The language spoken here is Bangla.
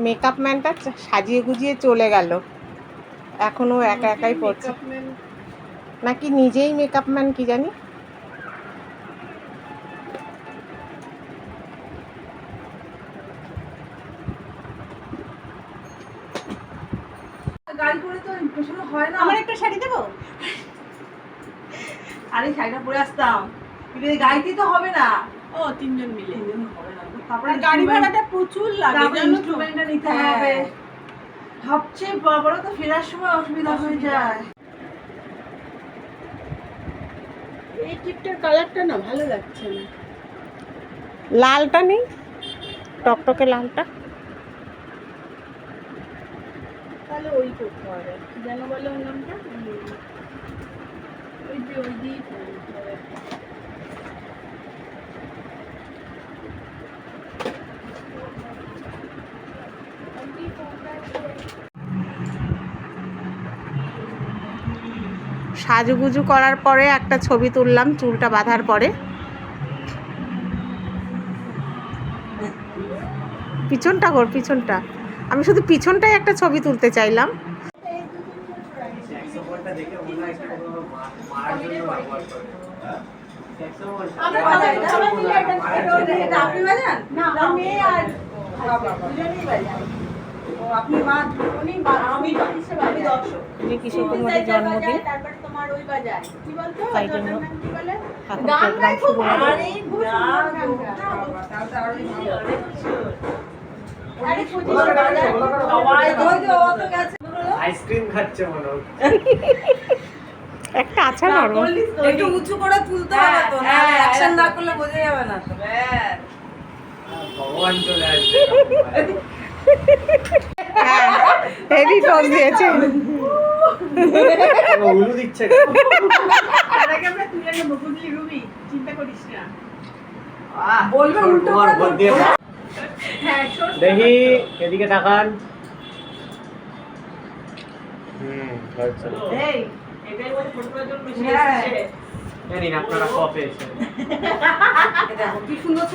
মেকআপ ম্যানটা সাজিয়ে গুজিয়ে চলে গেল, এখনো একা একাই পড়ছে। নাকি নিজেই মেকআপ ম্যান কি জানি। গাড়ি করে তো পেছনে হয় না। আমার একটা শাড়ি দেবো? আরে শাড়িটা পরে আসতাম, কিন্তু এই গাড়িতে তো হবে না। ও তিনজন মিলে হবে না। তারপরে গাড়ি ভাড়াটা প্রচুর লাগে, জানো তো? ইনস্ট্রুমেন্টটা নিতে হবে। সবচেয়ে বড় তো ফেরার সময় অসুবিধা হয়ে যায়। এই টিপটার কালারটা না ভালো লাগছে না। লালটা নেই, টকটকে লালটা। তাহলে ওই করতে হবে, কি যেন বলে ওর নামটা, ওই দিয়েই করতে হবে। সাজুগুজু করার পরে একটা ছবি তুললাম, চুলটা বাঁধার পরে। পিছনটা কর, পিছনটা। আমি শুধু পিছনটাই একটা ছবি তুলতে চাইলাম। কিশোর কুমারের জন্মদিন, তাই জন্য প্রোগ্রাম শুরু হলো। আইসক্রিম খাচ্ছে মনে হচ্ছে। একটা আছে না, একটু উঁচু করে তুলতে হবে তো, না অ্যাকশন না করলে বোঝা যাবে না তো। ভগবান চলে আসবে। হেভি টস দিয়েছে। উলু দিচ্ছে। চিন্তা করিস না, বলবে উল্টো করে দেখি এদিকে তাকান। এই এটাই বলে ফটোর জন্য হ্যাঁ। জানি না আপনারা কপে এসে দেখো কি সুন্দর